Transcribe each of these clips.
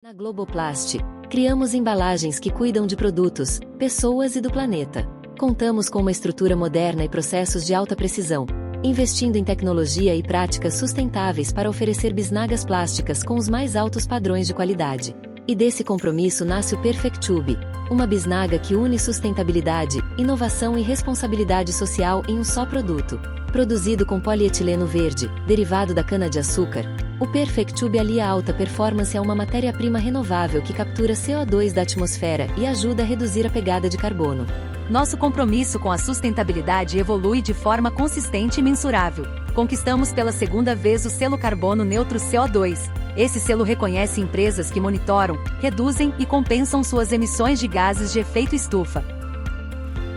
Na Globoplast, criamos embalagens que cuidam de produtos, pessoas e do planeta. Contamos com uma estrutura moderna e processos de alta precisão, investindo em tecnologia e práticas sustentáveis para oferecer bisnagas plásticas com os mais altos padrões de qualidade. E desse compromisso nasce o Perfectube, uma bisnaga que une sustentabilidade, inovação e responsabilidade social em um só produto. Produzido com polietileno verde, derivado da cana-de-açúcar, o Perfectube alia alta performance a uma matéria-prima renovável que captura CO2 da atmosfera e ajuda a reduzir a pegada de carbono. Nosso compromisso com a sustentabilidade evolui de forma consistente e mensurável. Conquistamos pela segunda vez o selo Carbono Neutro CO2. Esse selo reconhece empresas que monitoram, reduzem e compensam suas emissões de gases de efeito estufa.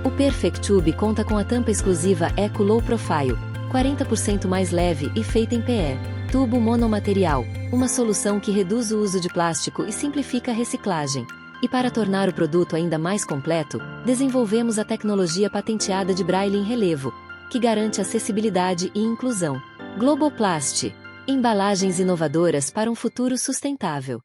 O Perfectube conta com a tampa exclusiva Eco Low Profile, 40% mais leve e feita em PE. Tubo monomaterial, uma solução que reduz o uso de plástico e simplifica a reciclagem. E para tornar o produto ainda mais completo, desenvolvemos a tecnologia patenteada de Braille em relevo, que garante acessibilidade e inclusão. Globoplast. Embalagens inovadoras para um futuro sustentável.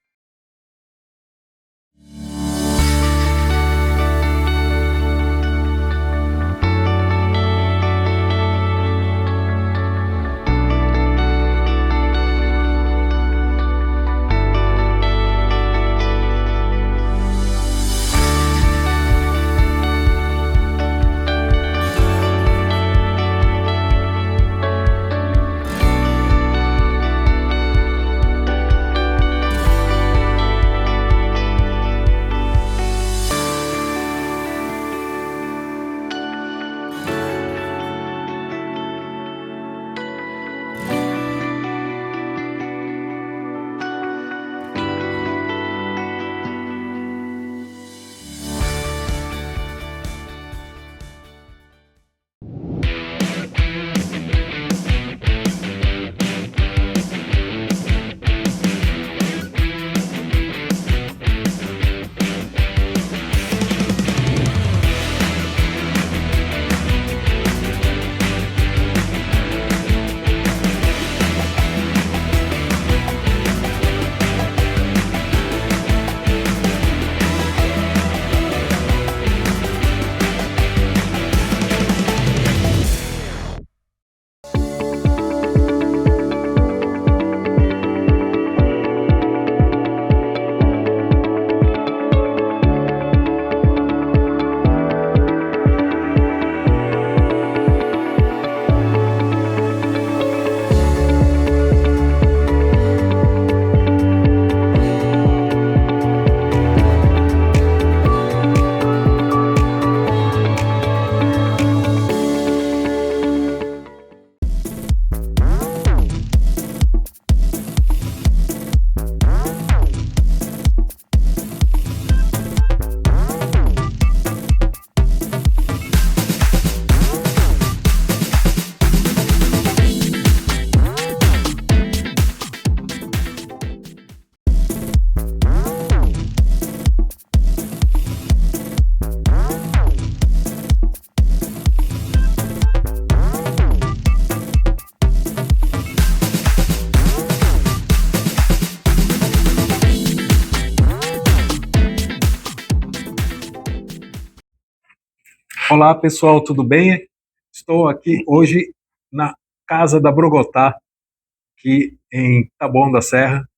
Olá pessoal, tudo bem? Estou aqui hoje na Casa da Brogotá, aqui em Taboão da Serra,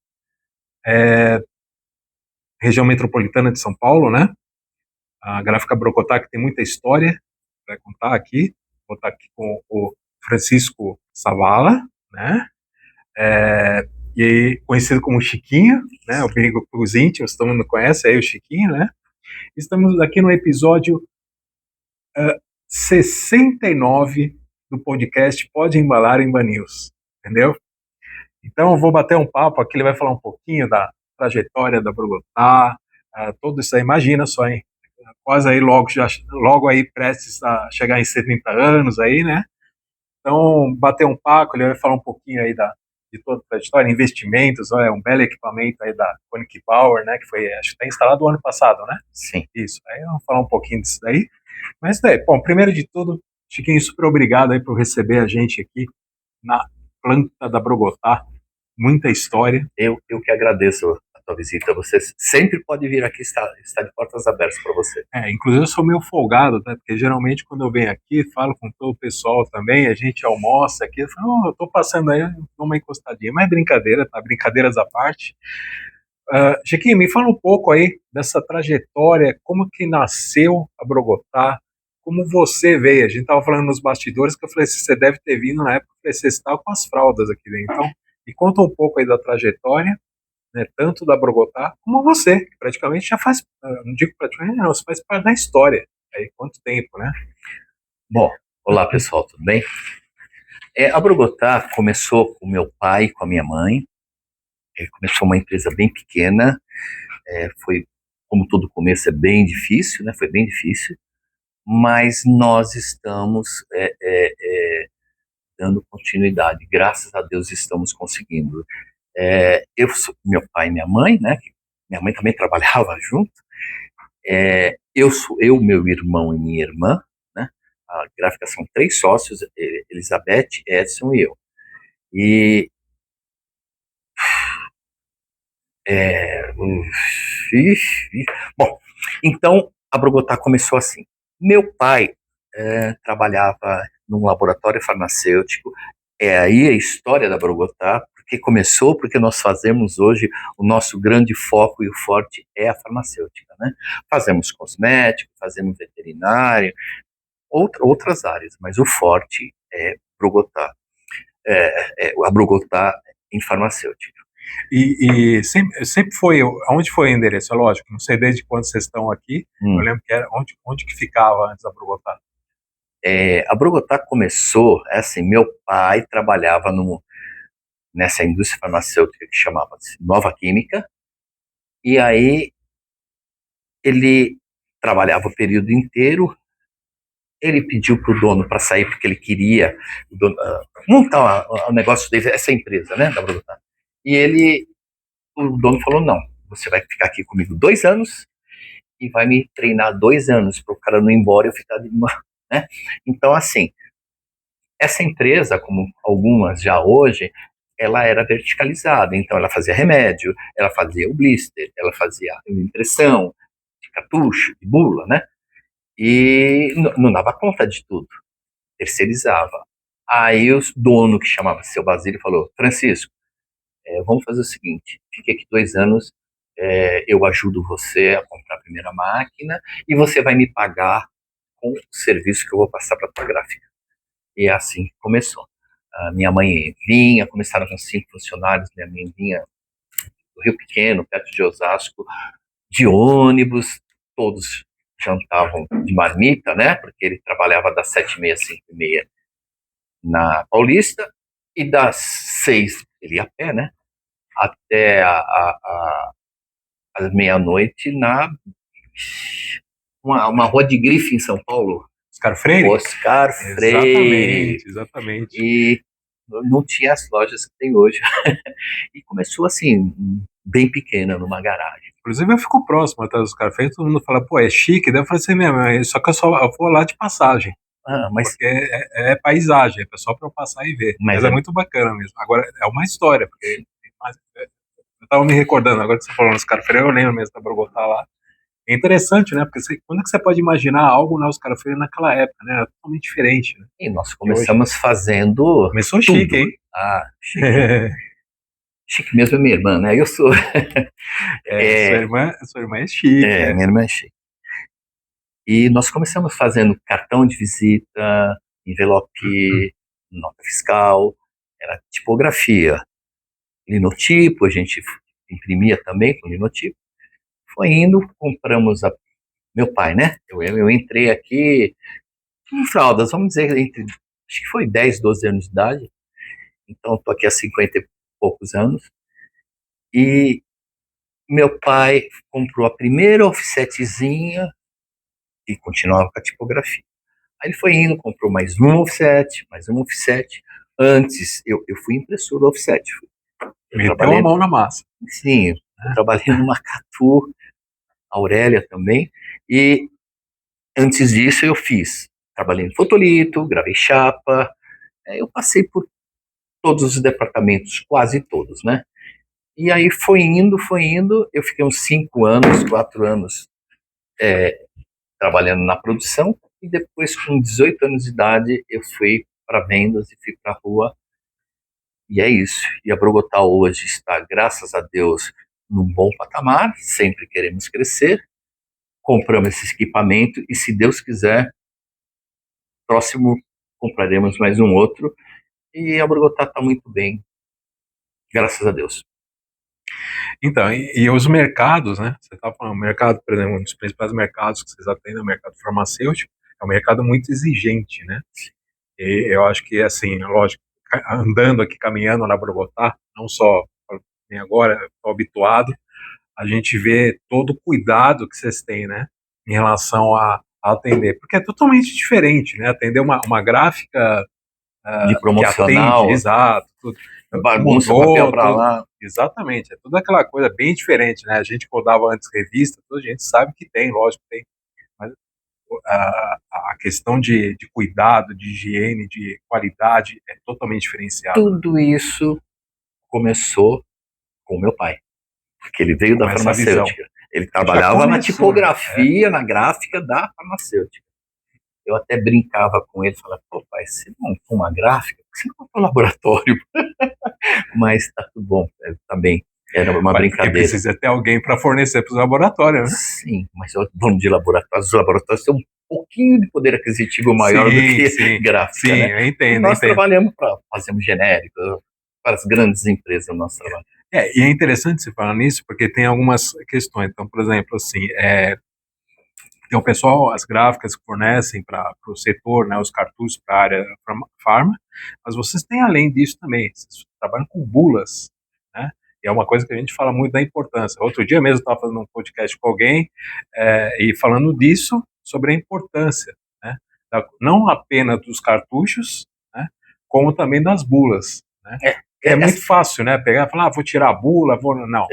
região metropolitana de São Paulo, né? A Gráfica Brogotá, que tem muita história para contar aqui. Vou estar aqui com o Francisco Savala, né? E conhecido como Chiquinho, né? O perigo para os íntimos, todo mundo conhece aí o Chiquinho, né? Estamos aqui no episódio 69 do podcast Pode Embalar em News, entendeu? Então eu vou bater um papo aqui, ele vai falar um pouquinho da trajetória da Brogotá, tudo isso aí, imagina só, hein? Quase aí logo aí prestes a chegar em 70 anos aí, né? Então, bater um papo, ele vai falar um pouquinho aí de toda a trajetória, investimentos, um belo equipamento aí da Koenig Power, né? Que foi, acho que está instalado o ano passado, né? Sim. Isso, aí vamos falar um pouquinho disso daí. Mas, bom, primeiro de tudo, Chiquinho, super obrigado aí por receber a gente aqui na planta da Brogotá. Muita história. Eu que agradeço a tua sua visita. Você sempre pode vir aqui, está de portas abertas para você. Inclusive eu sou meio folgado, né? Porque geralmente quando eu venho aqui, falo com todo o pessoal também, a gente almoça aqui, eu falo, eu tô passando aí, dou uma encostadinha. Mas é brincadeira, tá? Brincadeiras à parte. Jequim, me fala um pouco aí dessa trajetória, como que nasceu a Brogotá, como você veio. A gente estava falando nos bastidores que eu falei, você deve ter vindo na época, eu falei, você estava com as fraldas aqui dentro. Então, me conta um pouco aí da trajetória, né, tanto da Brogotá como você, que praticamente já faz, não digo praticamente, não, você faz parte da história. Aí, quanto tempo, né? Bom, olá pessoal, tudo bem? A Brogotá começou com meu pai e com a minha mãe. Começou uma empresa bem pequena, foi, como todo começo, é bem difícil, né? Foi bem difícil, mas nós estamos dando continuidade, graças a Deus estamos conseguindo. Meu pai e minha mãe, né? Minha mãe também trabalhava junto. Eu, meu irmão e minha irmã, né? A gráfica são 3 sócios, Elizabeth, Edson e eu. E bom, então a Brogotá começou assim. Meu pai trabalhava num laboratório farmacêutico. Aí a história da Brogotá, porque nós fazemos hoje, o nosso grande foco e o forte é a farmacêutica, né? Fazemos cosmético, fazemos veterinário, outras áreas, mas o forte é Brogotá, a Brogotá em farmacêutica. E sempre foi, onde foi o endereço? É lógico, não sei desde quando vocês estão aqui, eu lembro que era, onde que ficava antes da Brogotá? A Brogotá começou, assim, meu pai trabalhava nessa indústria farmacêutica que chamava-se Nova Química, e aí ele trabalhava o período inteiro. Ele pediu para o dono para sair porque ele queria montar o negócio dele, essa empresa, né, da Brogotá. E o dono falou, não, você vai ficar aqui comigo 2 anos e vai me treinar 2 anos para o cara não ir embora e eu ficar de uma, né? Então, assim, essa empresa, como algumas já hoje, ela era verticalizada. Então, ela fazia remédio, ela fazia o blister, ela fazia impressão de cartucho, de bula, né? E não dava conta de tudo, terceirizava. Aí o dono, que chamava seu Basílio, falou, Francisco, vamos fazer o seguinte, fique aqui 2 anos, eu ajudo você a comprar a primeira máquina e você vai me pagar com o serviço que eu vou passar para a tua gráfica. E é assim que começou. A minha mãe vinha, começaram com 5 funcionários, minha mãe vinha do Rio Pequeno, perto de Osasco, de ônibus, todos jantavam de marmita, né? Porque ele trabalhava das 7h30 às 5h30 na Paulista, e das 6, ele ia a pé, né? Até às meia-noite uma rua de grife em São Paulo. Oscar Freire? Oscar Freire. Exatamente. E não tinha as lojas que tem hoje. E começou assim, bem pequena, numa garagem. Inclusive eu fico próximo até dos Oscar Freire, todo mundo fala, pô, é chique, daí eu falei assim mesmo, só que eu vou lá de passagem. Mas porque é paisagem, é só para eu passar e ver. Mas é muito bacana mesmo. Agora, é uma história, porque eu tava me recordando, agora que você falou no Oscar Freire, eu lembro mesmo da Brogotá lá. É interessante, né? Porque quando é que você pode imaginar algo na Oscar Freire naquela época, né? Era totalmente diferente, né? E nós começamos fazendo. Começou tudo. Chique, hein? Chique. Chique mesmo é minha irmã, né? Eu sou. Sua irmã é chique. Minha irmã é chique. E nós começamos fazendo cartão de visita, envelope, nota fiscal, era tipografia, linotipo, a gente imprimia também com linotipo. Foi indo, compramos meu pai, né? Eu entrei aqui em fraldas, vamos dizer, acho que foi 10, 12 anos de idade. Então, estou aqui há 50 e poucos anos. E meu pai comprou a primeira offsetzinha e continuava com a tipografia. Aí ele foi indo, comprou mais um offset. Antes, eu fui impressor do offset. Meteu a mão na massa. Sim, eu trabalhei no Macatu, Aurélia também. E antes disso eu trabalhei em fotolito, gravei chapa. Eu passei por todos os departamentos, quase todos, né? E aí foi indo, eu fiquei uns 5 anos, 4 anos trabalhando na produção, e depois com 18 anos de idade eu fui para vendas e fui para a rua, e é isso. E a Brogotá hoje está, graças a Deus, num bom patamar, sempre queremos crescer, compramos esse equipamento e, se Deus quiser, próximo compraremos mais um outro, e a Brogotá está muito bem, graças a Deus. Então, e os mercados, né? Você está falando, o mercado, por exemplo, um dos principais mercados que vocês atendem é o mercado farmacêutico, é um mercado muito exigente, né? E eu acho que, assim, lógico, andando aqui, caminhando na Brogotá, não só nem agora, estou habituado, a gente vê todo o cuidado que vocês têm, né? Em relação a atender, porque é totalmente diferente, né? Atender uma gráfica De que promocional, atende, exato, tudo. bagunça, Mudou, papel para tudo. lá. Exatamente, é toda aquela coisa bem diferente, né? A gente rodava antes revista, toda a gente sabe que tem, lógico que tem, mas a questão de cuidado, de higiene, de qualidade é totalmente diferenciada. Tudo isso começou com meu pai, porque ele veio da farmacêutica. Ele trabalhava na tipografia, na gráfica da farmacêutica. Eu até brincava com ele, falava, pô, pai, você não for uma gráfica, por que você não vai para o laboratório? Mas tá tudo bom, tá bem. Era uma brincadeira. Precisa ter alguém para fornecer para os laboratórios, né? Sim, mas vamos de laboratórios. Os laboratórios têm um pouquinho de poder aquisitivo maior do que gráfica, sim, né? Eu entendo. Nós trabalhamos fazemos genérico, para as grandes empresas no nosso trabalho. E é interessante você falar nisso, porque tem algumas questões. Então, por exemplo, assim, tem o pessoal, as gráficas que fornecem para o setor, né, os cartuchos para a área farma, mas vocês têm além disso também, vocês trabalham com bulas, né, e é uma coisa que a gente fala muito da importância. Outro dia mesmo eu estava fazendo um podcast com alguém e falando disso, sobre a importância, né, não apenas dos cartuchos, né, como também das bulas, né. É muito fácil, né? Pegar e falar, vou tirar a bula, vou... Não.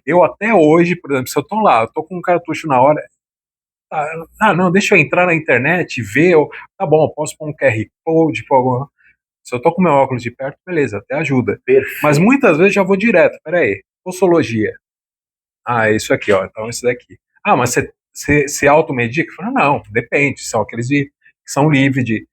Eu até hoje, por exemplo, se eu tô lá, eu tô com um cartucho na hora, não, deixa eu entrar na internet, ver, tá bom, eu posso pôr um QR Code, se eu tô com meu óculos de perto, beleza, até ajuda. Perfeito. Mas muitas vezes já vou direto, peraí, postologia. É isso aqui, ó, então esse daqui. Mas você se automedica? Não, depende, são aqueles que são livres de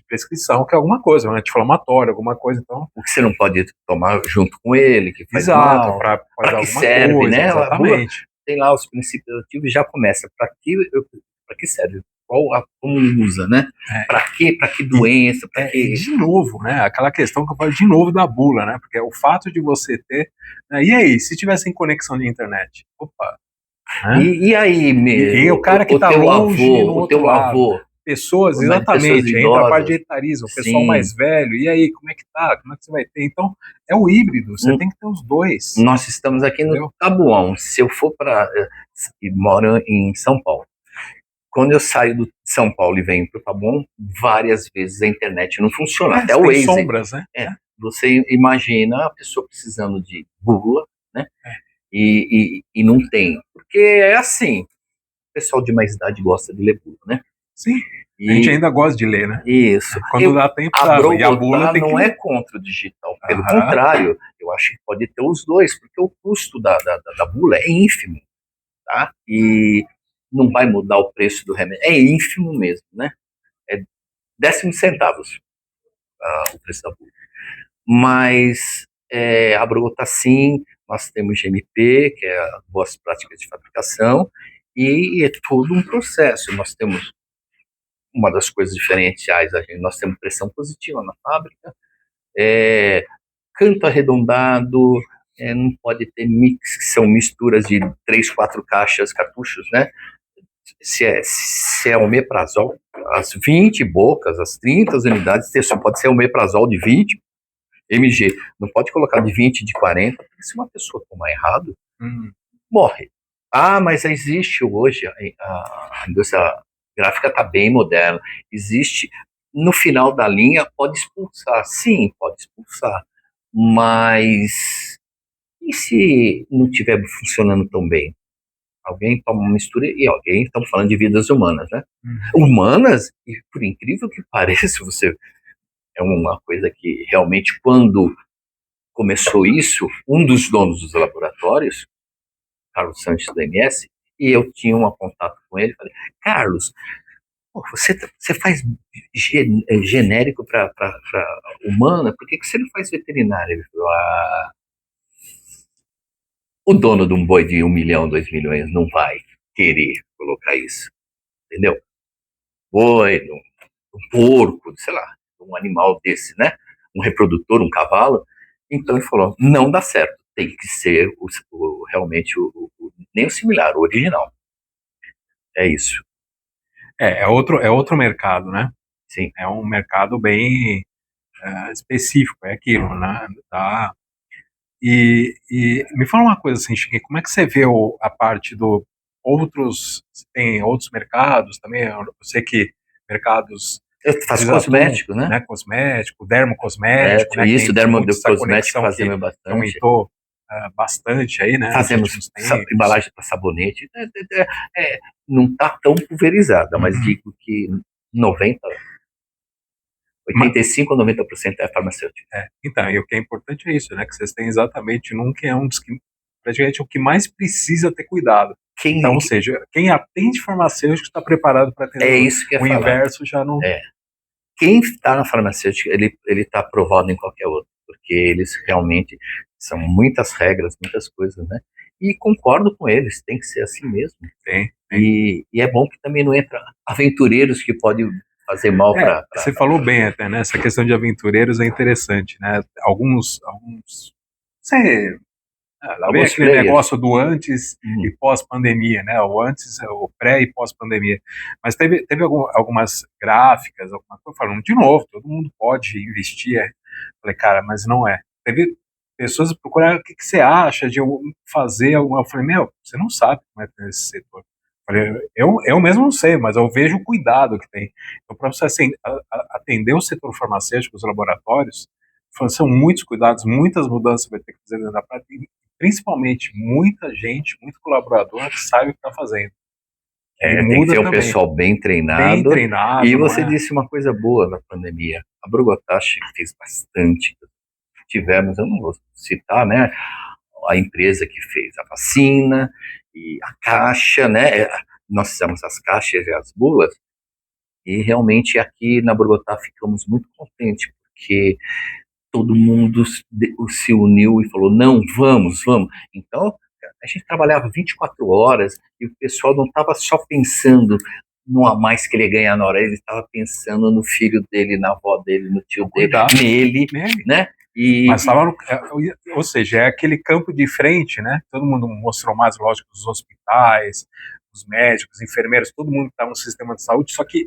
prescrição, que é alguma coisa, um anti-inflamatório, alguma coisa, então... O que você não pode tomar junto com ele, que faz mal, para que serve, coisa, né? Exatamente. Tem lá os princípios ativos e já começa, para que serve? Como usa, né? Para que doença? De novo, né? Aquela questão que eu falo de novo da bula, né? Porque o fato de você ter... Né? E aí, se tivesse em conexão de internet? Opa! Né? E aí, mesmo? E o cara que está longe no outro lado. Avô, pessoas, exatamente, entra a parte de etarismo, o pessoal mais velho, e aí, como é que tá? Como é que você vai ter? Então, é o híbrido, você tem que ter os dois. Nós estamos aqui no Tabuão. Se eu for moro em São Paulo. Quando eu saio de São Paulo e venho para o Tabuão, várias vezes a internet não funciona. Até o Waze. Sombras, né? Você imagina a pessoa precisando de bula, né? E não tem. Porque é assim, o pessoal de mais idade gosta de ler bula, né? Sim. A gente ainda gosta de ler, né? Isso. Quando dá tempo, e a bula não é contra o digital. Pelo contrário, eu acho que pode ter os dois, porque o custo da bula é ínfimo, tá? E não vai mudar o preço do remédio. É ínfimo mesmo, né? É décimos centavos o preço da bula. Mas a Brogotá, sim, nós temos GMP, que é as boas práticas de fabricação, e é todo um processo. Nós temos uma das coisas diferenciais, nós temos pressão positiva na fábrica, canto arredondado, não pode ter mix, que são misturas de 3, 4 caixas, cartuchos, né? Se é omeprazol, as 20 bocas, as 30 unidades, só pode ser omeprazol de 20 mg, não pode colocar de 20, de 40, porque se uma pessoa tomar errado, morre. Mas existe hoje, a indústria gráfica está bem moderna, existe, no final da linha, pode expulsar, sim, pode expulsar, mas e se não estiver funcionando tão bem? Alguém toma uma mistura e alguém, estamos falando de vidas humanas, né? Humanas, e por incrível que pareça, é uma coisa que realmente, quando começou isso, um dos donos dos laboratórios, Carlos Sanches da MS, e eu tinha um contato com ele, falei, Carlos, pô, você faz genérico para humana, por que você não faz veterinário? Ele falou, o dono de um boi de 1 milhão, 2 milhões não vai querer colocar isso, entendeu? Boi, um porco, sei lá, um animal desse, né? Um reprodutor, um cavalo. Então ele falou, não dá certo, tem que ser realmente nem o similar, o original. É isso. É outro mercado, né? Sim. É um mercado bem específico, é aquilo, né? Tá? E me fala uma coisa assim, Chiquinho, como é que você vê a parte do tem outros mercados também? Eu sei que mercados Faz eles cosmético, atuam, né? Cosmético, dermocosmético, né? Isso, Tem muito essa dermocosmético conexão fazemos que bastante. aumentou bastante aí, né? Nos Fazemos últimos tempos. embalagem para sabonete. Não está tão pulverizada, mas digo que 85 a 90% é farmacêutica. Então, e o que é importante é isso, né? Que vocês têm exatamente num que é um dos que praticamente é o que mais precisa ter cuidado. Então, ou seja, quem atende farmacêutico está preparado para atender isso que o inverso já não. Quem está na farmacêutica, ele está aprovado em qualquer outro, porque eles realmente são muitas regras, muitas coisas, né? E concordo com eles, tem que ser assim mesmo. Tem. E é bom que também não entra aventureiros que podem fazer mal para. Você falou bem até, né? Essa questão de aventureiros é interessante, né? Alguns você lá vem aquele negócio do antes e pós-pandemia, né? O antes, o pré e pós-pandemia. Mas teve algumas gráficas, alguma coisa falando, de novo, todo mundo pode investir. Falei, cara, mas não é. Teve pessoas que procuraram o que você acha de eu fazer alguma. Eu falei, você não sabe como é que é esse setor. Eu mesmo não sei, mas eu vejo o cuidado que tem. Então, para você assim, atender o setor farmacêutico, os laboratórios, são muitos cuidados, muitas mudanças que vai ter que fazer dentro da prática, e principalmente muita gente, muito colaborador que sabe o que está fazendo. Tem que ser um pessoal bem treinado. E você disse uma coisa boa na pandemia. A Brugotache fez bastante. Tivemos, eu não vou citar, né? A empresa que fez a vacina e a caixa, né? Nós fizemos as caixas e as bulas, e realmente aqui na Bogotá ficamos muito contentes, porque todo mundo se uniu e falou, não, vamos. Então, a gente trabalhava 24 horas e o pessoal não estava só pensando no a mais que ele ia ganhar na hora, ele estava pensando no filho dele, na avó dele, no tio dele, nele, né? Mas ou seja, é aquele campo de frente, né? Todo mundo mostrou mais, lógico, os hospitais, os médicos, enfermeiros, todo mundo estava no sistema de saúde, só que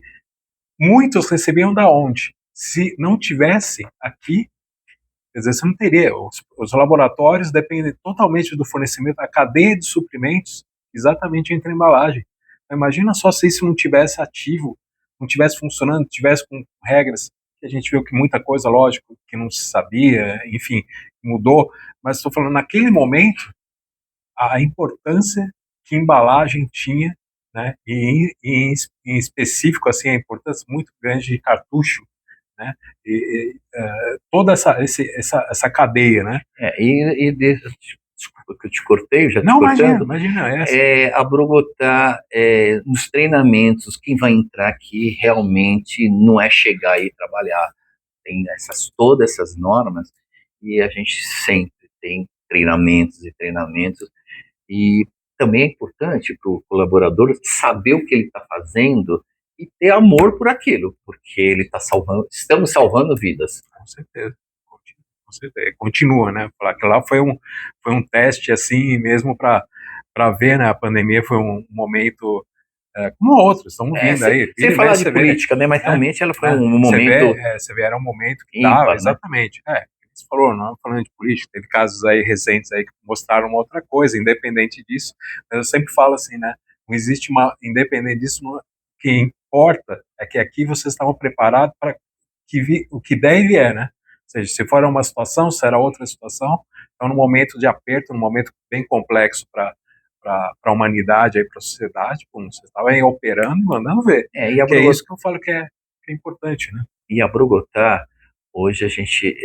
muitos recebiam da onde? Se não tivesse aqui, quer dizer, você não teria. Os laboratórios dependem totalmente do fornecimento, a cadeia de suprimentos, exatamente entre a embalagem. Então, imagina só se isso não tivesse ativo, não tivesse funcionando, tivesse com regras. A gente viu que muita coisa, lógico, que não se sabia, enfim, mudou. Mas estou falando, naquele momento, a importância que a embalagem tinha, né, e em específico, assim, a importância muito grande de cartucho, né, toda essa cadeia, né. Desculpa que eu te cortei, já te Não, cortando. imagina. A Brogotá, nos treinamentos, quem vai entrar aqui realmente não é chegar e trabalhar. Tem todas essas normas e a gente sempre tem treinamentos, e também é importante para o colaborador saber o que ele está fazendo e ter amor por aquilo, porque estamos salvando vidas. Com certeza. Continua, né? Falar que lá foi um teste assim mesmo para ver, né? A pandemia foi um momento como outros, estamos vindo aí. Sem falar de política, né? Mas realmente ela foi um momento. Você vê, era um momento que dava, exatamente. Você falou, não falando de política, teve casos aí recentes aí que mostraram uma outra coisa, independente disso. Mas eu sempre falo assim, né? Não existe independente disso, o que importa é que aqui vocês estavam preparados para o que der e vier, né? Ou seja, se for uma situação, será outra situação. Então, no momento de aperto, num momento bem complexo para a humanidade, para a sociedade, você estava aí operando e mandando ver. Que é isso que eu falo que é importante, né? E a Brogotá, hoje a gente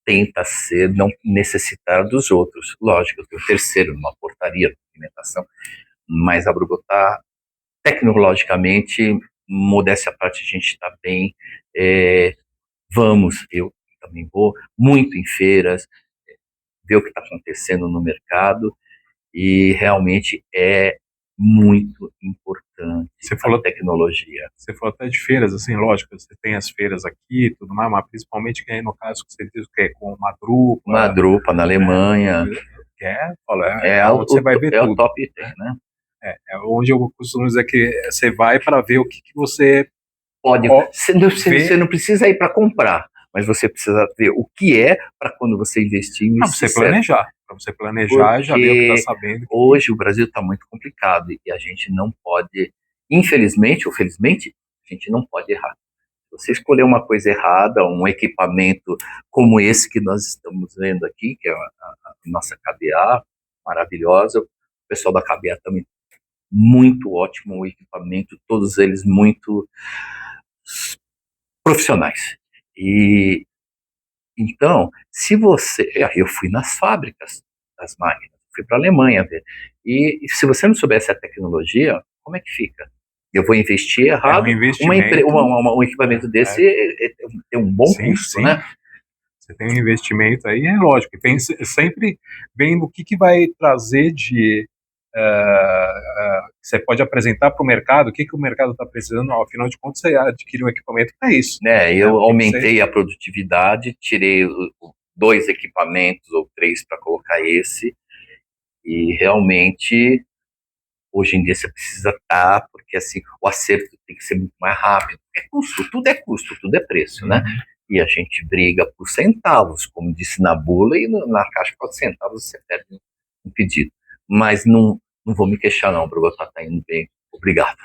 tenta não necessitar dos outros. Lógico, eu tenho o terceiro numa portaria de alimentação, mas a Brugotá, tecnologicamente, modéstia à parte, a gente está bem. Eu também vou muito em feiras, ver o que está acontecendo no mercado, e realmente é muito importante a tecnologia. Você falou até de feiras, assim, lógico, você tem as feiras aqui e tudo mais, mas principalmente que aí no caso que você diz o quê? Com Madrupa. Madrupa, na Alemanha. Você vai ver tudo. O top 10, né? É onde eu costumo dizer que você vai para ver o que você pode. Você não precisa ir para comprar, mas você precisa ver o que é para quando você investir. Para você planejar. Para você planejar e já ver o que está sabendo. Hoje o Brasil está muito complicado e a gente não pode, infelizmente ou felizmente, a gente não pode errar. Se você escolher uma coisa errada, um equipamento como esse que nós estamos vendo aqui, que é a nossa KBA, maravilhosa, o pessoal da KBA também muito ótimo, o equipamento, todos eles muito profissionais. E então, eu fui nas fábricas das máquinas, fui para a Alemanha ver. E se você não soubesse a tecnologia, como é que fica? Eu vou investir errado. Um equipamento desse tem um bom custo, né? Você tem um investimento aí, é lógico. Tem sempre vendo o que vai trazer de você pode apresentar para o mercado, o que o mercado está precisando, afinal de contas você adquire um equipamento para isso. Eu aumentei a produtividade, tirei 2 equipamentos ou 3 para colocar esse, e realmente hoje em dia você precisa estar, porque assim, o acerto tem que ser muito mais rápido, tudo é preço, né? E a gente briga por centavos, como disse na bula, e na caixa 4 centavos você perde um pedido. Mas não vou me queixar não, o Brugotá está indo bem, obrigado.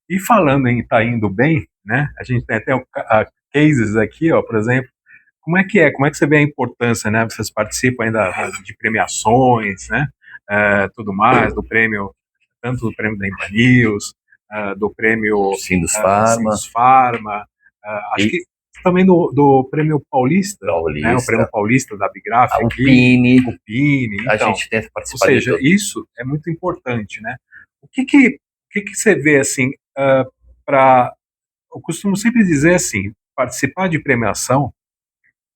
E falando em tá indo bem, né, a gente tem até cases aqui, ó, por exemplo, como é que você vê a importância, né, vocês participam ainda de premiações, né, tudo mais, do prêmio, tanto do prêmio da Embanews, do prêmio Sindus Pharma, acho que também do prêmio Paulista, né, o prêmio Paulista da Bigraf, o Pini, então, a gente tenta participar. Ou seja, isso é muito importante, né? O que você vê assim eu costumo sempre dizer assim, participar de premiação,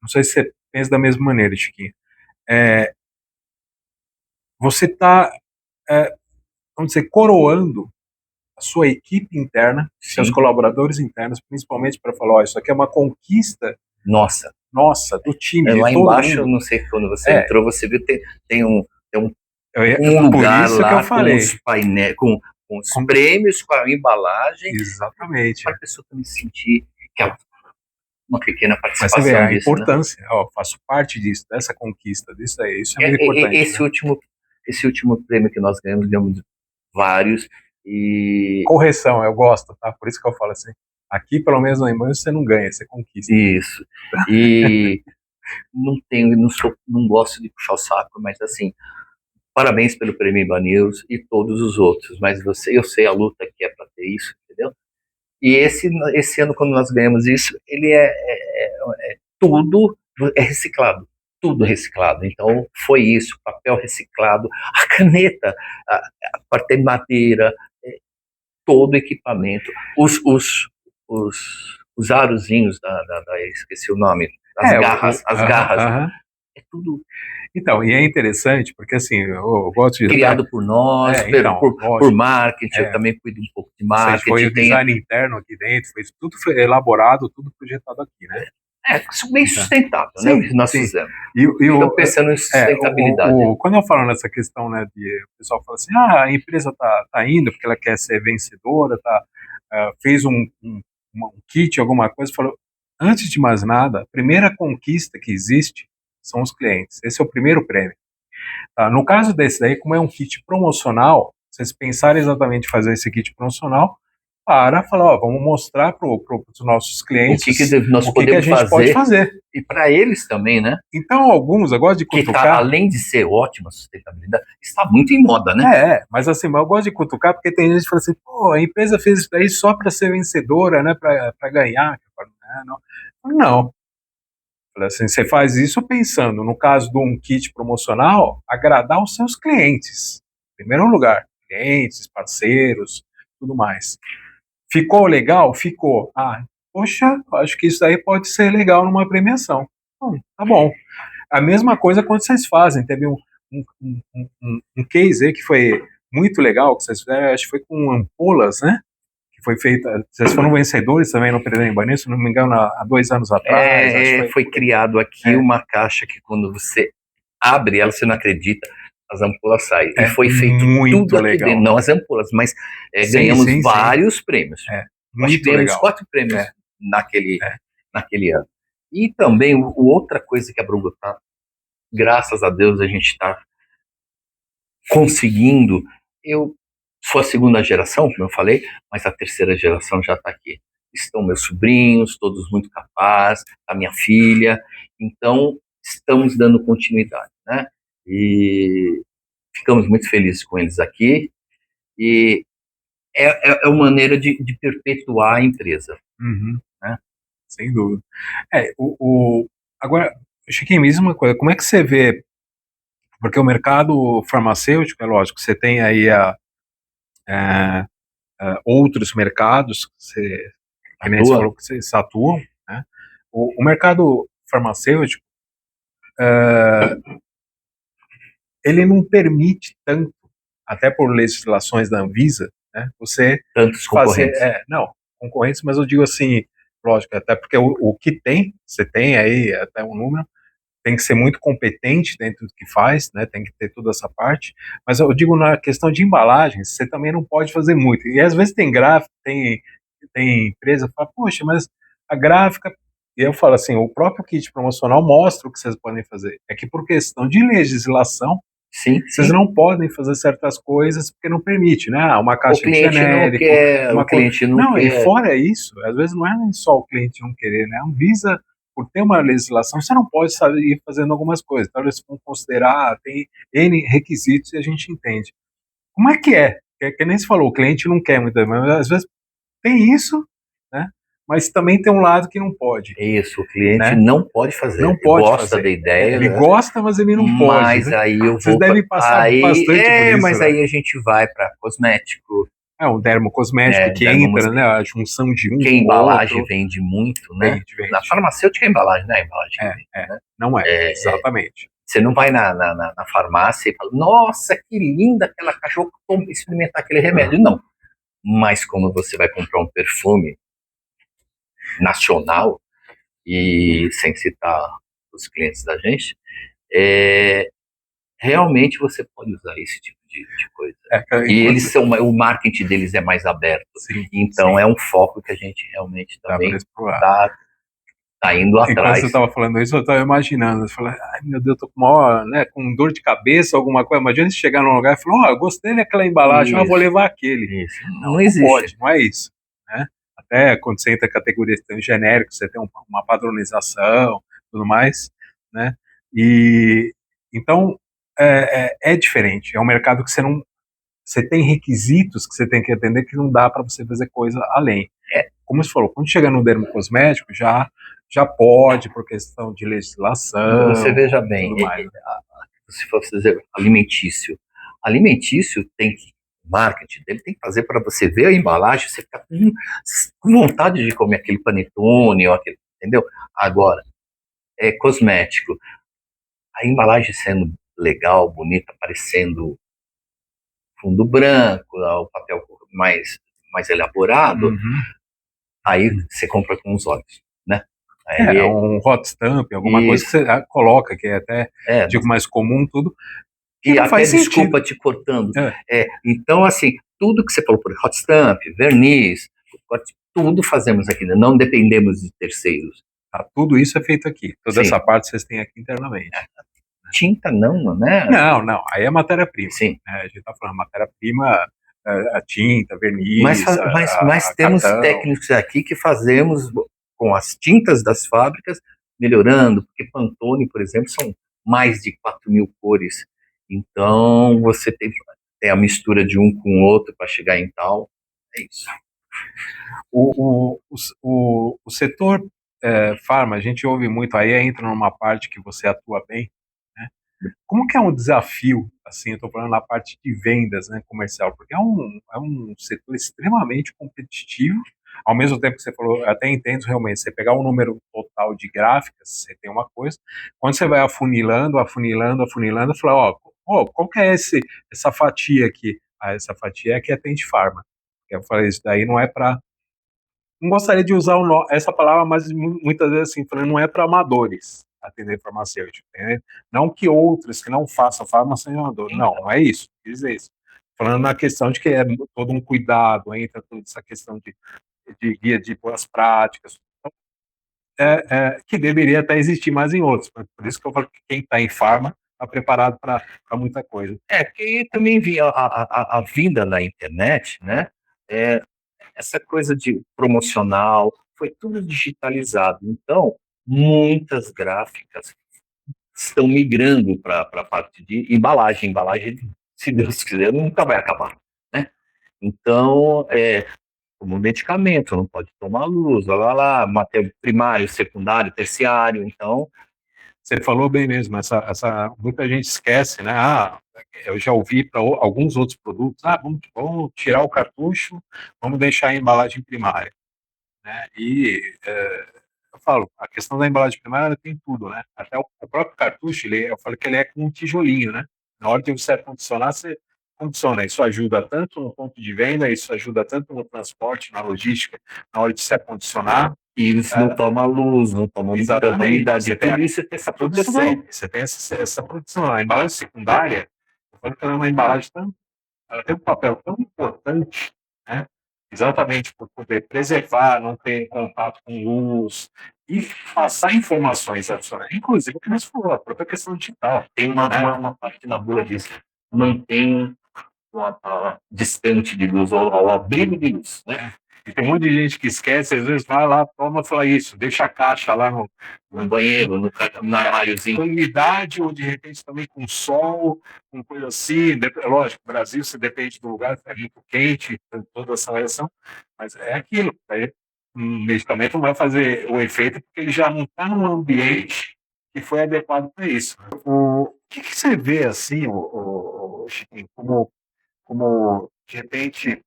não sei se você pensa da mesma maneira, Chiquinho, você está, vamos dizer, coroando a sua equipe interna, seus colaboradores internos, principalmente para falar, ó, isso aqui é uma conquista nossa, do time. Lá embaixo, não sei quando você entrou, você viu, tem um lugar por isso lá que eu falei. Com os painéis, com os prêmios, com a embalagem. Exatamente. Para a pessoa também sentir que é uma pequena participação. Mas você vê a disso, importância, né? Faço parte disso, dessa conquista, disso aí, isso é muito importante. Esse último prêmio que nós ganhamos vários. E correção, eu gosto, tá? Por isso que eu falo assim, aqui pelo menos na Embanews você não ganha, você conquista. Isso. E não gosto de puxar o saco, mas assim, parabéns pelo prêmio Embanews e todos os outros, mas eu sei a luta que é para ter isso, entendeu? E esse ano, quando nós ganhamos isso, ele tudo reciclado. Tudo reciclado. Então, foi isso, papel reciclado, a caneta, a parte de madeira, todo o equipamento, os arozinhos esqueci o nome, as garras, é tudo. Então, e é interessante, porque assim, eu gosto de... Criado por nós, por marketing, eu também cuido um pouco de marketing. Foi o design interno aqui dentro, tudo foi elaborado, tudo projetado aqui, né? Bem sustentável, né? O que nós fizemos. Eu pensando em sustentabilidade. Quando eu falo nessa questão, né, o pessoal fala assim, a empresa tá indo porque ela quer ser vencedora, fez um kit, alguma coisa, falou, antes de mais nada, a primeira conquista que existe são os clientes. Esse é o primeiro prêmio. No caso desse daí, como é um kit promocional, vocês pensarem exatamente em fazer esse kit promocional para falar, vamos mostrar para os nossos clientes o que a gente pode fazer. E para eles também, né? Então, alguns, eu gosto de cutucar... Que além de ser ótima sustentabilidade, está muito em moda, né? Mas assim, eu gosto de cutucar porque tem gente que fala assim, a empresa fez isso daí só para ser vencedora, né? Para ganhar. Não. Falei assim, você faz isso pensando, no caso de um kit promocional, agradar os seus clientes. Em primeiro lugar, clientes, parceiros, tudo mais. Ficou legal? Ficou. Ah, poxa, acho que isso aí pode ser legal numa premiação. Tá bom. A mesma coisa quando vocês fazem. Teve um case aí que foi muito legal, que vocês fizeram, acho que foi com ampolas, né? Que foi feita. Vocês foram vencedores também no Perder em Banho, se não me engano, há 2 anos atrás. Acho que Foi criado aqui uma caixa que quando você abre ela, você não acredita, as ampolas saem. E foi feito muito tudo aqui legal. dentro. Não as ampolas, mas ganhamos vários prêmios. Nós tivemos 4 prêmios naquele ano. E também outra coisa que a Brugotá, graças a Deus, a gente está conseguindo. Eu sou a segunda geração, como eu falei, mas a terceira geração já está aqui. Estão meus sobrinhos, todos muito capazes, a minha filha. Então, estamos dando continuidade, né? E ficamos muito felizes com eles aqui. E é uma maneira de perpetuar a empresa. Né? Sem dúvida. Agora, Chiquinho, me diz uma coisa, como é que você vê, porque o mercado farmacêutico, é lógico, você tem aí outros mercados que nem você falou que vocês atuam, né? O mercado farmacêutico, ele não permite tanto, até por legislações da Anvisa, né, você tantos fazer... concorrentes. Não, concorrentes, mas eu digo assim, lógico, até porque o que tem, você tem aí até um número, tem que ser muito competente dentro do que faz, né, tem que ter toda essa parte, mas eu digo na questão de embalagens, você também não pode fazer muito, e às vezes tem gráfico, tem empresa que fala, poxa, mas a gráfica, e eu falo assim, o próprio kit promocional mostra o que vocês podem fazer, é que por questão de legislação, vocês não podem fazer certas coisas porque não permite, né? Uma caixa de genérico, o cliente não quer. E fora isso, às vezes não é nem só o cliente não querer, né? A Anvisa, por ter uma legislação, você não pode ir fazendo algumas coisas. Então eles vão considerar, tem N requisitos e a gente entende. Como é que é? Que nem se falou, o cliente não quer muito, mas às vezes tem isso, né? Mas também tem um lado que não pode. Isso, o cliente não pode fazer. Não pode gosta fazer. da ideia. Ele gosta, mas ele não pode. Mas né? aí eu Vocês devem passar bastante por isso. Mas aí a gente vai para cosmético. Um dermocosmético que entra, né? A junção de um que a embalagem vende muito, né? Vende. Na farmacêutica a embalagem, né? A embalagem vende, né? Não é, exatamente. Você não vai na farmácia e fala, nossa, que linda aquela caixa, vou experimentar aquele remédio. Não. Mas como você vai comprar um perfume nacional, e sem citar os clientes da gente, realmente você pode usar esse tipo de coisa. E eles são, o marketing deles é mais aberto. Sim, então é um foco que a gente realmente também tá indo atrás. Enquanto você estava falando isso, eu estava imaginando, eu falei, ai meu Deus, eu tô com dor de cabeça, alguma coisa. Imagina se chegar num lugar e falar, eu gostei daquela embalagem, eu vou levar aquele. Isso. Não existe. Pode, não é isso. Né? Até quando você entra em categorias genéricas, você tem uma padronização, tudo mais, né? E então é diferente. É um mercado que você tem requisitos que você tem que atender que não dá para você fazer coisa além. Como você falou, quando chega no dermocosmético, já pode, por questão de legislação. Você veja bem, se for dizer alimentício tem que, o marketing dele tem que fazer para você ver a embalagem, você ficar com vontade de comer aquele panetone, ou aquele, entendeu? Agora, cosmético, a embalagem sendo legal, bonita, aparecendo fundo branco, o papel mais elaborado, aí você compra com os olhos, né? Aí um hot stamp, alguma coisa que você coloca, que é até digo, mais comum, tudo. E até desculpa te cortando. Então, assim, tudo que você falou por hot stamp, verniz, tudo fazemos aqui, não dependemos de terceiros. Tudo isso é feito aqui. Toda essa parte vocês têm aqui internamente. Tinta não, né? Não. Aí é matéria-prima. Sim. A gente está falando matéria-prima, a tinta, verniz. Mas temos técnicos aqui que fazemos com as tintas das fábricas, melhorando, porque Pantone, por exemplo, são mais de 4.000 cores. Então, você tem a mistura de um com o outro para chegar em tal. É isso. O setor Farma, a gente ouve muito, aí entra numa parte que você atua bem, né? Como que é um desafio, assim, eu estou falando na parte de vendas, né, comercial, porque é um setor extremamente competitivo, ao mesmo tempo que você falou, eu até entendo realmente, você pegar o número total de gráficas, você tem uma coisa, quando você vai afunilando, afunilando, afunilando, fala, ó, qual que é essa fatia aqui? Ah, essa fatia é que atende farma. Eu falei, isso daí não é para, não gostaria de usar essa palavra, mas muitas vezes assim, falando, não é para amadores atender farmacêutico, né? Não que outros que não façam farma sejam amadores, não é isso, dizer isso. Falando na questão de que é todo um cuidado, entra toda essa questão de guia de boas práticas, que deveria até existir mais em outros, por isso que eu falo que quem está em farma está preparado para muita coisa. Que também vi a vinda na internet, né? É, essa coisa de promocional, foi tudo digitalizado. Então, muitas gráficas estão migrando para a parte de embalagem. Embalagem, se Deus quiser, nunca vai acabar, né? Então, como medicamento, não pode tomar luz, material primário, secundário, terciário. Então, você falou bem mesmo, muita gente esquece, né? Eu já ouvi para alguns outros produtos, vamos tirar o cartucho, vamos deixar a embalagem primária, né? Eu falo, a questão da embalagem primária tem tudo, né? Até o próprio cartucho, eu falo que ele é com um tijolinho, né? Na hora de você condicionar, você condiciona. Isso ajuda tanto no ponto de venda, isso ajuda tanto no transporte, na logística, na hora de se acondicionar. E isso não toma luz, não toma umidade. Você tem essa produção. Você tem essa produção. A embalagem secundária, ela é uma embalagem ela tem um papel tão importante, né? Exatamente por poder preservar, não ter contato com luz e passar informações adicionais. Inclusive, o que você falou, a própria questão digital. Tem uma parte na bula disso. Mantém distante de luz, ao abrigo de luz, né? E tem um monte de gente que esquece, às vezes vai lá, toma, fala isso, deixa a caixa lá no banheiro, no armáriozinho. Com umidade, ou de repente também com sol, com coisa assim. Lógico, no Brasil, você depende do lugar, é muito quente, tem toda essa reação, mas é aquilo. Aí, um medicamento não vai fazer o efeito porque ele já não está num ambiente que foi adequado para isso. O que você vê assim, Chiquinho, como de repente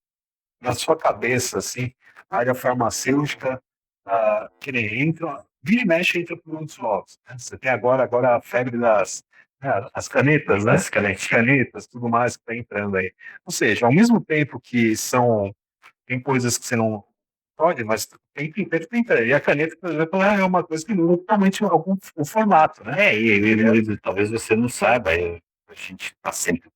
na sua cabeça, assim, a área farmacêutica, que nem entra, vira e mexe entra produtos novos, né? Você tem agora a febre as canetas, né? As canetas, tudo mais que está entrando aí. Ou seja, ao mesmo tempo que tem coisas que você não pode, mas tem pintura, tem. E a caneta, por exemplo, é uma coisa que muda totalmente o formato, né? Talvez você não saiba, a gente está sempre.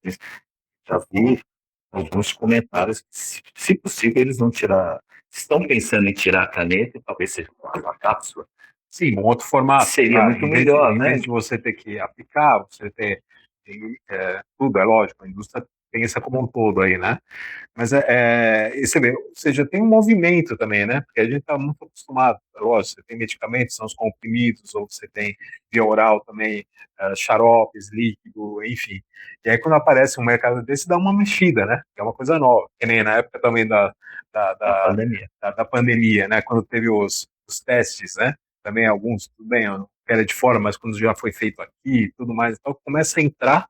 Já vi alguns comentários que, se possível, eles vão tirar. Estão pensando em tirar a caneta, talvez seja uma cápsula. Sim, um outro formato. Seria muito melhor, né? Em vez de você ter que aplicar, você ter tudo, é lógico, a indústria pensa como um todo aí, né? Mas você vê, ou seja, tem um movimento também, né? Porque a gente está muito acostumado, lógico, você tem medicamentos, são os comprimidos, ou você tem via oral também, xaropes, líquido, enfim. E aí quando aparece um mercado desse, dá uma mexida, né? Que é uma coisa nova, que nem na época também da pandemia, né? Quando teve os testes, né? Também alguns, tudo bem, era de fora, mas quando já foi feito aqui e tudo mais, então começa a entrar,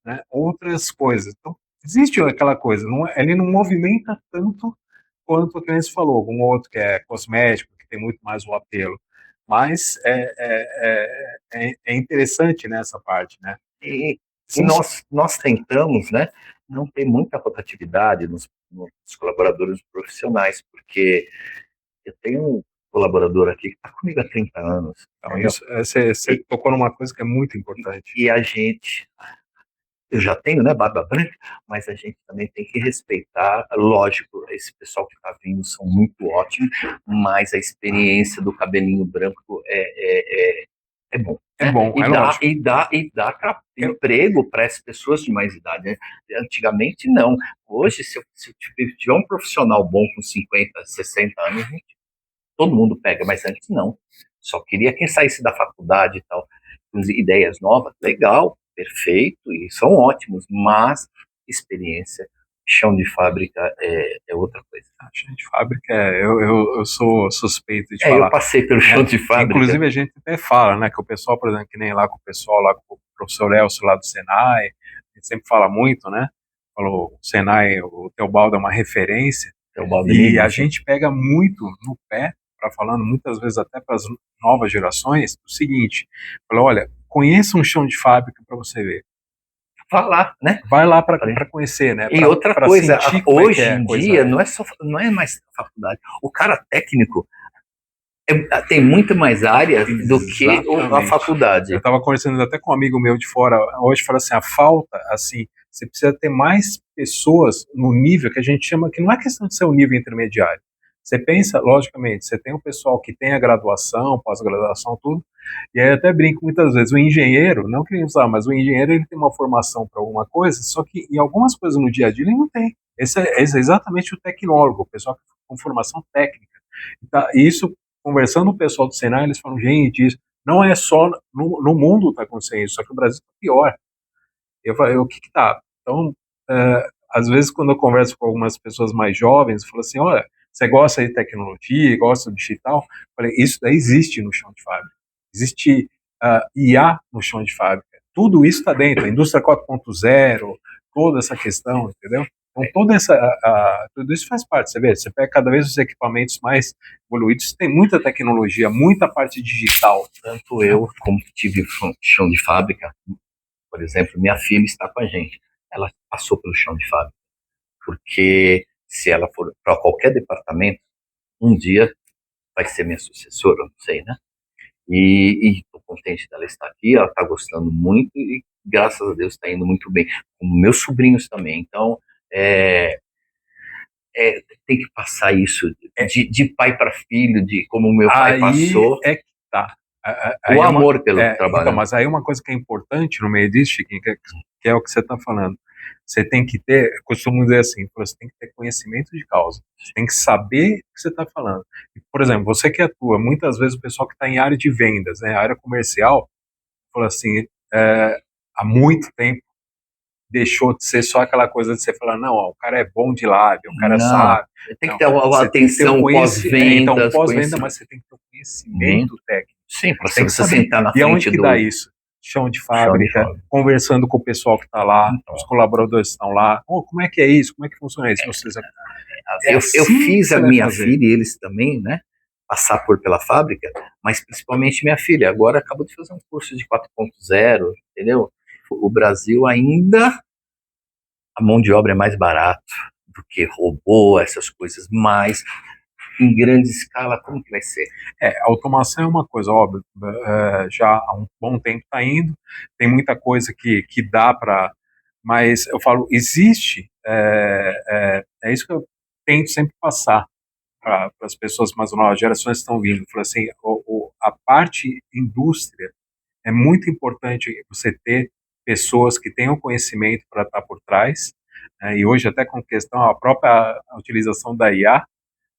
né, outras coisas. Então, existe aquela coisa, ele não movimenta tanto quanto o que você falou, um outro que é cosmético, que tem muito mais o apelo. Mas é interessante nessa parte, né? E nós tentamos, né, não ter muita rotatividade nos colaboradores profissionais, porque eu tenho um colaborador aqui que está comigo há 30 anos. Então, você tocou numa coisa que é muito importante. E a gente, eu já tenho, né, barba branca, mas a gente também tem que respeitar, lógico, esse pessoal que está vindo são muito ótimos, mas a experiência do cabelinho branco é bom. É bom, e dá emprego para essas pessoas de mais idade, né? Antigamente, não. Hoje, se tiver um profissional bom com 50, 60 anos, todo mundo pega, mas antes não. Só queria quem saísse da faculdade e tal. Com ideias novas, legal, perfeito, e são ótimos, mas experiência chão de fábrica é outra coisa. Chão de fábrica, eu sou suspeito de Eu falar. passei pelo chão de fábrica. Inclusive a gente até fala, né, que o pessoal, por exemplo, que nem lá com o pessoal, lá com o professor Elcio lá do Senai, a gente sempre fala muito, né, falou, o Senai, o Teobaldo é uma referência, e a gente pega muito no pé, para falando muitas vezes até para as novas gerações, o seguinte, falou, olha, conheça um chão de fábrica para você ver. Vai lá, né? Vai lá para conhecer, né? E outra coisa, hoje em dia não é mais faculdade. O cara técnico tem muito mais área do que a faculdade. Eu estava conversando até com um amigo meu de fora hoje, falou assim, a falta, assim, você precisa ter mais pessoas no nível que a gente chama, que não é questão de ser um nível intermediário. Você pensa, logicamente, você tem o pessoal que tem a graduação, pós-graduação, tudo, e aí eu até brinco muitas vezes, o engenheiro, não queria usar, mas o engenheiro ele tem uma formação para alguma coisa, só que em algumas coisas no dia a dia ele não tem. Esse é exatamente o tecnólogo, o pessoal com formação técnica. Então, isso, conversando com o pessoal do Senai, eles falam, gente, isso não é só no mundo está acontecendo isso, só que o Brasil está pior. Eu falei, o que tá? Então, às vezes quando eu converso com algumas pessoas mais jovens, eu falo assim, olha, você gosta de tecnologia, gosta de digital? Eu falei, isso daí existe no chão de fábrica. Existe IA no chão de fábrica. Tudo isso está dentro, a indústria 4.0, toda essa questão, entendeu? Então, tudo isso faz parte, você vê, você pega cada vez os equipamentos mais evoluídos, tem muita tecnologia, muita parte digital. Tanto eu, como tive chão de fábrica, por exemplo, minha filha está com a gente, ela passou pelo chão de fábrica, porque se ela for para qualquer departamento, um dia vai ser minha sucessora, não sei, né? E estou contente dela estar aqui, ela está gostando muito e graças a Deus está indo muito bem, com meus sobrinhos também. Então, tem que passar isso de pai para filho, de como o meu pai passou. É que tá. O amor pelo trabalho. Então, mas aí uma coisa que é importante no meio disso, Chiquinho, que é o que você está falando. Você tem que ter, costumo dizer assim, você tem que ter conhecimento de causa. Você tem que saber o que você está falando. Por exemplo, você que atua, muitas vezes o pessoal que está em área de vendas, né, área comercial, fala assim, há muito tempo deixou de ser só aquela coisa de você falar, não, ó, o cara é bom de lábio, o cara sabe. Tem que ter uma atenção pós-venda. Então, pós-venda, mas você tem que ter um conhecimento técnico. Sim, para você sentar na frente do... E aonde que dá isso? Chão de fábrica, conversando com o pessoal que está lá, os colaboradores estão lá. Como é que é isso? Como é que funciona isso? Eu fiz a minha filha e eles também, né? Passar pela fábrica, mas principalmente minha filha. Agora acabou de fazer um curso de 4.0, entendeu? O Brasil ainda, a mão de obra é mais barato do que robô, essas coisas, mas em grande escala, como que vai ser? A automação é uma coisa, óbvio, já há um bom tempo está indo, tem muita coisa que dá para, mas eu falo, existe, é isso que eu tento sempre passar para as pessoas mais novas, gerações que estão vindo, eu falo assim, a parte indústria, é muito importante você ter pessoas que tenham conhecimento para estar por trás, e hoje até com questão, a própria utilização da IA,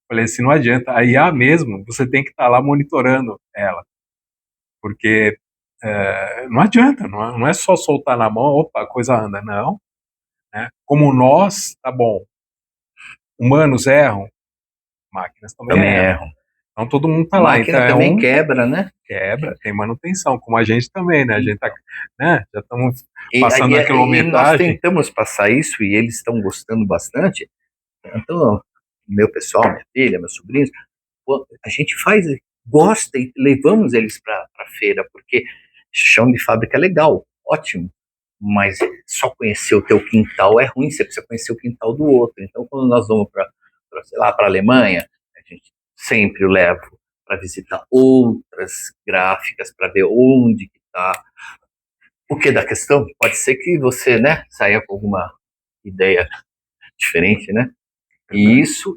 falei assim, não adianta, a IA mesmo, você tem que estar lá monitorando ela, porque não adianta, não é só soltar na mão, opa, a coisa anda, não, né? Como nós, tá bom, humanos erram, máquinas também erram. Então todo mundo tá lá. Máquina então, também quebra, né? Quebra, tem manutenção, como a gente também, né? A gente tá, né? Já estamos passando a quilometragem. E nós tentamos passar isso e eles estão gostando bastante. Então, meu pessoal, minha filha, meus sobrinhos, a gente gosta e levamos eles para a feira, porque chão de fábrica é legal, ótimo, mas só conhecer o teu quintal é ruim, você precisa conhecer o quintal do outro. Então, quando nós vamos sei lá, para a Alemanha, a gente sempre o levo para visitar outras gráficas, para ver onde que está. O que da questão? Pode ser que você, né, saia com alguma ideia diferente, né? E isso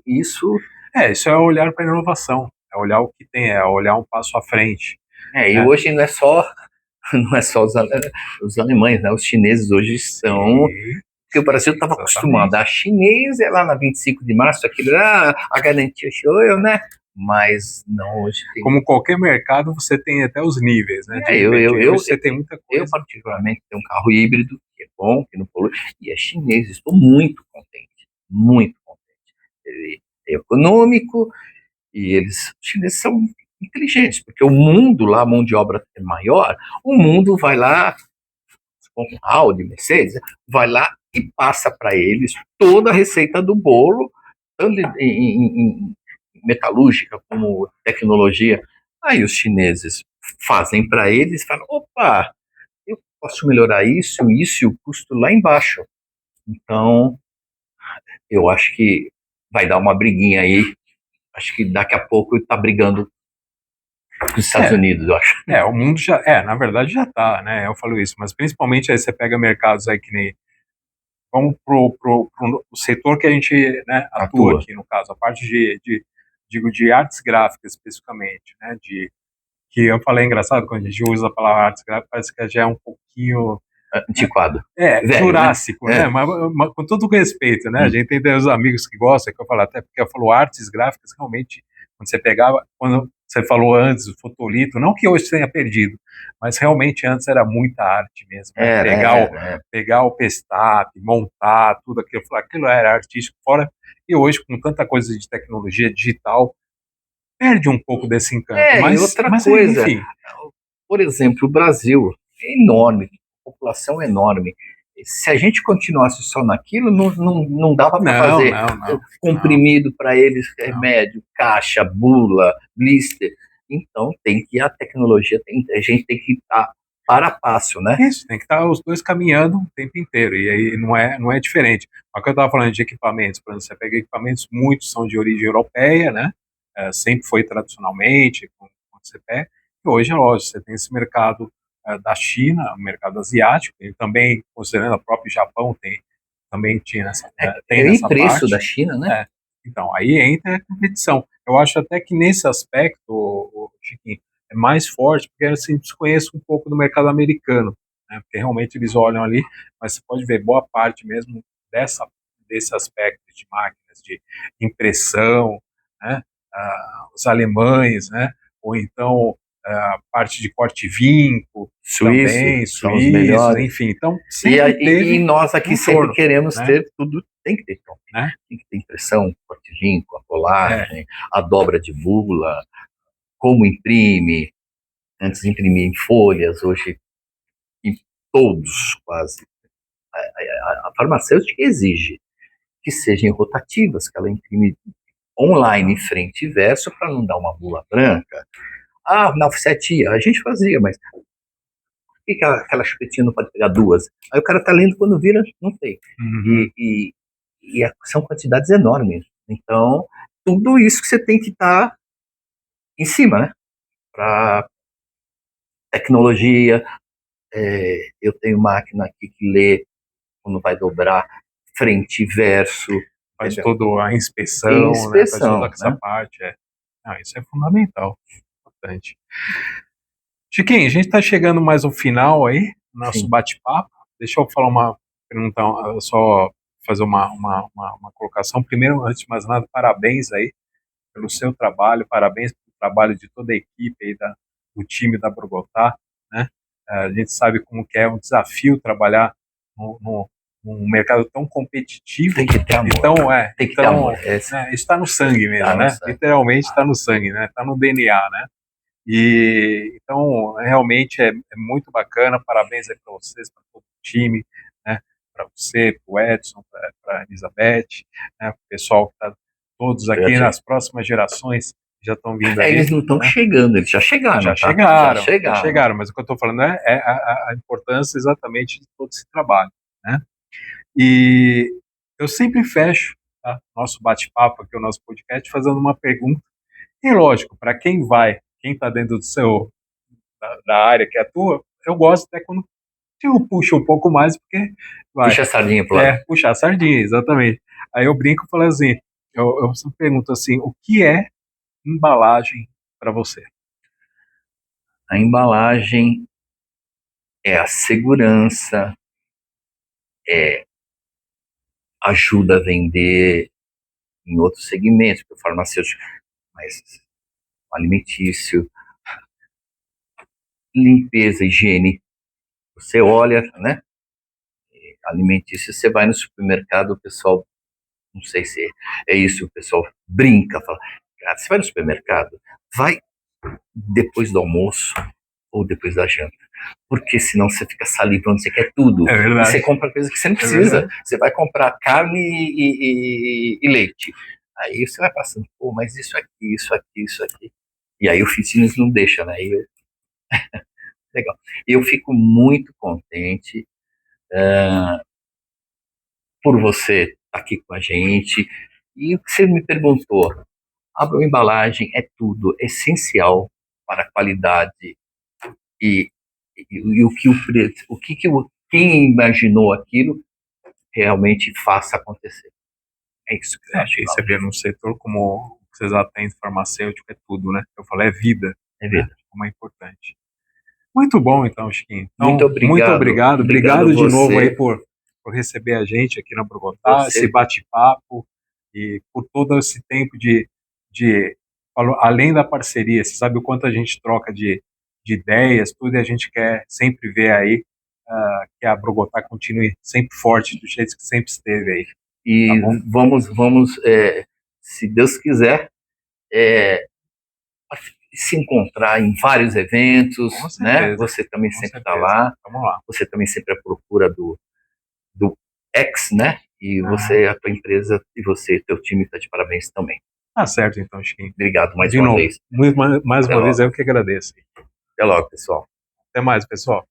é olhar para a inovação, é olhar o que tem, é olhar um passo à frente. E hoje não é só os alemães, né? Os chineses hoje são... Porque o Brasil estava acostumado a chinês, é lá na 25 de março, aquilo era a garantia show, né? Mas não hoje tem... Como qualquer mercado, você tem até os níveis, né? Você tem muita coisa. Eu, particularmente, tenho um carro híbrido, que é bom, que não polui, e é chinês, estou muito contente. muito contente. Ele é econômico e os chineses são inteligentes, porque o mundo lá, a mão de obra é maior, o mundo vai lá, com Audi, Mercedes, vai lá e passa para eles toda a receita do bolo, tanto em metalúrgica como tecnologia. Aí os chineses fazem para eles e falam, opa, eu posso melhorar isso e o custo lá embaixo. Então, eu acho que vai dar uma briguinha aí. Acho que daqui a pouco está brigando com os Estados Unidos, eu acho. O mundo já, na verdade já está, né? Eu falo isso, mas principalmente aí você pega mercados aí que nem, vamos pro setor que a gente, né, atua aqui, no caso, a parte de artes gráficas especificamente, né? Que eu falei, engraçado, quando a gente usa a palavra artes gráficas, parece que já é um pouquinho antiquado. Velho, jurássico, né? Mas com todo respeito, né? A gente tem os amigos que gostam, que eu falo, até porque eu falo artes gráficas, realmente, quando você pegava, quando você falou antes, o fotolito, não que hoje tenha perdido, mas realmente antes era muita arte mesmo, né? Pegar o pestap, montar, tudo aquilo, aquilo era artístico fora, e hoje, com tanta coisa de tecnologia digital, perde um pouco desse encanto. E outra coisa, enfim. Por exemplo, o Brasil é enorme, população enorme. Se a gente continuasse só naquilo, não dava para fazer comprimido para eles, remédio, caixa, bula, blister. Então a tecnologia, a gente tem que estar para passo, né? Isso, tem que estar os dois caminhando o tempo inteiro, e aí não é diferente. Mas que eu estava falando de equipamentos, por exemplo, você pega equipamentos, muitos são de origem europeia, né? Sempre foi tradicionalmente, quando você pega, e hoje é lógico, você tem esse mercado da China, o mercado asiático, e também, considerando o próprio Japão, também tinha tem nessa preço parte da China, né? Então, aí entra a competição. Eu acho até que nesse aspecto, Chiquinho, é mais forte, porque assim, desconheço um pouco do mercado americano, né? Porque realmente eles olham ali, mas você pode ver boa parte mesmo desse aspecto de máquinas de impressão, né? Os alemães, né? Ou então a parte de corte vinco, também, suíços, enfim. Então, sempre teve e nós aqui sempre queremos ter tudo, tem que ter, né? Tem que ter impressão, corte vinco, a colagem, a dobra de bula, como imprime. Antes imprimia em folhas, hoje em todos quase. A farmacêutica exige que sejam rotativas, que ela imprime online, frente e verso, para não dar uma bula branca. Na offset a gente fazia, mas por que aquela chupetinha não pode pegar duas? Aí o cara tá lendo, quando vira, não sei. Uhum. E são quantidades enormes. Então, tudo isso que você tem que estar em cima, né? Para tecnologia, eu tenho máquina aqui que lê quando vai dobrar frente e verso. Faz toda a inspeção, né? Faz toda essa parte. Isso é fundamental, importante. Chiquinho, a gente está chegando mais ao final aí, nosso bate-papo. Deixa eu falar perguntar, só fazer uma colocação. Primeiro, antes de mais nada, parabéns aí pelo seu trabalho, parabéns pelo trabalho de toda a equipe aí do time da Brogotá, né? A gente sabe como que é um desafio trabalhar num mercado tão competitivo. Tem que ter amor. Então, tem que ter amor. Está no sangue mesmo, né? Literalmente está no sangue, né? Está no DNA, né? E então realmente é muito bacana. Parabéns aí para vocês, para todo o time, né? Para você, para o Edson, para a Elizabeth, né? O pessoal que está todos aqui nas próximas gerações já estão vindo aí. Eles não estão chegando, eles já chegaram. Já chegaram, mas o que eu estou falando é a importância exatamente de todo esse trabalho, né? E eu sempre fecho nosso bate-papo aqui, o nosso podcast, fazendo uma pergunta. E lógico, para quem está dentro da área que atua, eu gosto até quando eu puxo um pouco mais, porque puxa a sardinha pro lado. Puxar a sardinha, exatamente. Aí eu brinco e falo assim, eu sempre pergunto assim, o que é embalagem para você? A embalagem é a segurança, ajuda a vender em outros segmentos, porque o farmacêutico, mas alimentício, limpeza, higiene. Você olha, né? Alimentício, você vai no supermercado, o pessoal Não sei se é isso que o pessoal brinca, fala, cara, você vai no supermercado, vai depois do almoço ou depois da janta. Porque senão você fica salivando, você quer tudo. É E verdade. você compra coisa que você não É precisa. verdade. Você vai comprar carne e leite. Aí você vai passando, pô, mas isso aqui, isso aqui, isso aqui. E aí o fitness não deixa, né? Legal. Eu fico muito contente por você estar aqui com a gente. E o que você me perguntou, a embalagem é tudo essencial para a qualidade e, e quem imaginou aquilo realmente faça acontecer. É isso que eu acho. E você vê num setor como vocês atendem farmacêutico, é tudo, né? Eu falei, é vida, É né? vida. Como é importante. Muito bom, então, Chiquinho. Então, Muito obrigado. muito obrigado. Obrigado Obrigado de você. novo aí por receber a gente aqui na Brogotá, Você. esse bate-papo e por todo esse tempo além da parceria, você sabe o quanto a gente troca de ideias, tudo, e a gente quer sempre ver aí que a Brogotá continue sempre forte, do jeito que sempre esteve aí. E Tá bom? vamos se Deus quiser, se encontrar em vários eventos, Com né? certeza. Você também Com sempre está certeza. lá. Vamos lá. Você também sempre à procura do X, né? E você, a tua empresa e você, teu time está de parabéns também. Tá certo, então, Chiquinho. Obrigado mais De uma novo, vez. mais Até uma vez logo. eu que agradeço. Até logo, pessoal. Até mais, pessoal.